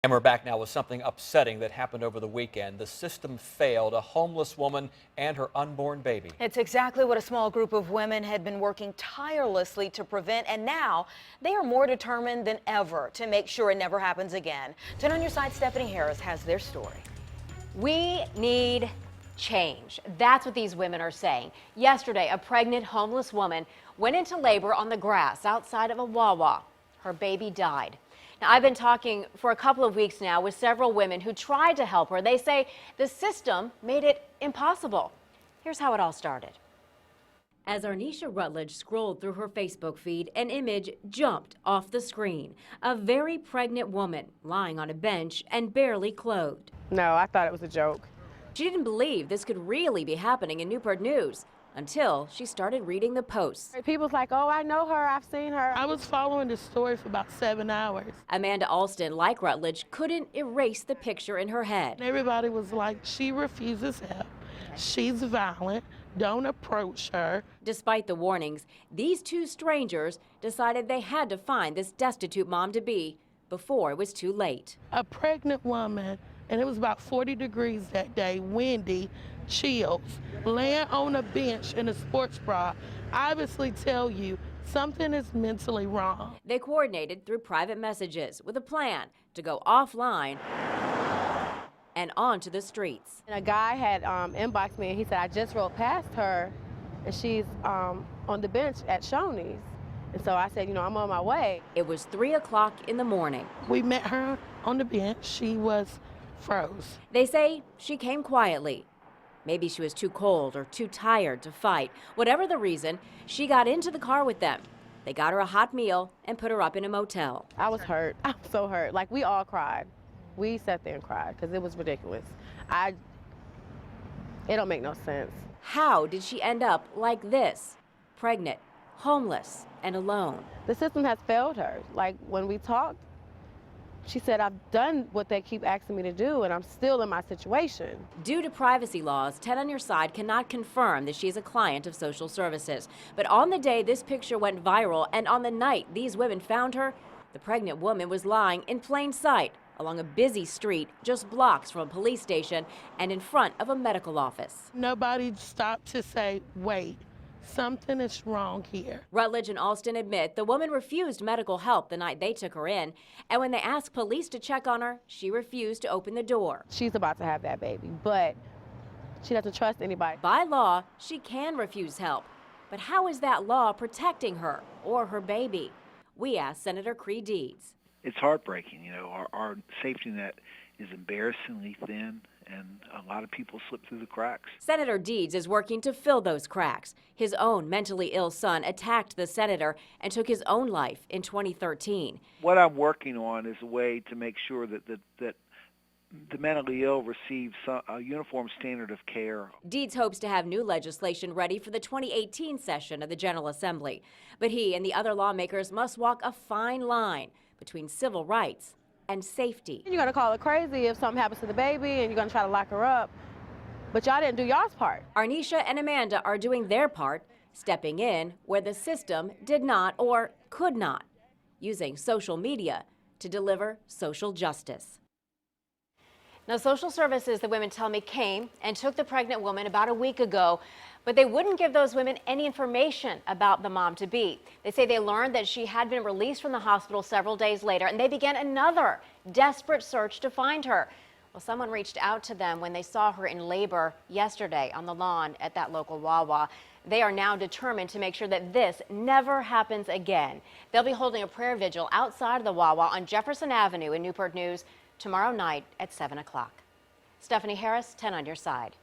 And we're back now with something upsetting that happened over the weekend. The system failed a homeless woman and her unborn baby. It's exactly what a small group of women had been working tirelessly to prevent, and now they are more determined than ever to make sure it never happens again. 10 on your side, Stephanie Harris has their story. We need change. That's what these women are saying. Yesterday, a pregnant homeless woman went into labor on the grass outside of a Wawa. Her baby died. Now, I've been talking for a couple of weeks now with several women who tried to help her. They say the system made it impossible. Here's how it all started. As Arnisha Rutledge scrolled through her Facebook feed, an image jumped off the screen. A very pregnant woman lying on a bench and barely clothed. No, I thought it was a joke. She didn't believe this could really be happening in Newport News until she started reading the posts. People's like, oh, I know her, I've seen her. I was following this story for about 7 hours. Amanda Alston, like Rutledge, couldn't erase the picture in her head. Everybody was like, she refuses help. She's violent. Don't approach her. Despite the warnings, these two strangers decided they had to find this destitute mom-to-be before it was too late. A pregnant woman, and it was about 40 degrees that day, windy, chills, laying on a bench in a sports bra, obviously tell you something is mentally wrong. They coordinated through private messages with a plan to go offline and onto the streets. And a guy had inboxed me and he said, I just rode past her and she's on the bench at Shoney's. And so I said, you know, I'm on my way. It was 3 o'clock in the morning. We met her on the bench. She was froze. They say she came quietly. Maybe she was too cold or too tired to fight. Whatever the reason, she got into the car with them. They got her a hot meal and put her up in a motel. I was hurt. I was so hurt. Like, we all cried. We sat there and cried because it was ridiculous. It don't make no sense. How did she end up like this? Pregnant, homeless, and alone. The system has failed her. Like, when we talked, she said, I've done what they keep asking me to do, and I'm still in my situation. Due to privacy laws, 10 on your side cannot confirm that she is a client of social services. But on the day this picture went viral, and on the night these women found her, the pregnant woman was lying in plain sight along a busy street just blocks from a police station and in front of a medical office. Nobody stopped to say, wait, something is wrong here. Rutledge and Alston admit the woman refused medical help the night they took her in, and when they asked police to check on her, she refused to open the door. She's about to have that baby, but she doesn't trust anybody. By law, she can refuse help, but how is that law protecting her or her baby? We asked Senator Cree Deeds. It's heartbreaking. You know, our safety net is embarrassingly thin, and a lot of people slip through the cracks. Senator Deeds is working to fill those cracks. His own mentally ill son attacked the senator and took his own life in 2013. What I'm working on is a way to make sure that the mentally ill receive a uniform standard of care. Deeds hopes to have new legislation ready for the 2018 session of the General Assembly. But he and the other lawmakers must walk a fine line between civil rights and safety. You're gonna call it crazy if something happens to the baby and you're gonna try to lock her up, but y'all didn't do y'all's part. Arnisha and Amanda are doing their part, stepping in where the system did not or could not, using social media to deliver social justice. Now, social services, the women tell me, came and took the pregnant woman about a week ago, but they wouldn't give those women any information about the mom-to-be. They say they learned that she had been released from the hospital several days later, and they began another desperate search to find her. Well, someone reached out to them when they saw her in labor yesterday on the lawn at that local Wawa. They are now determined to make sure that this never happens again. They'll be holding a prayer vigil outside of the Wawa on Jefferson Avenue in Newport News tomorrow night at 7 o'clock. Stephanie Harris, 10 on your side.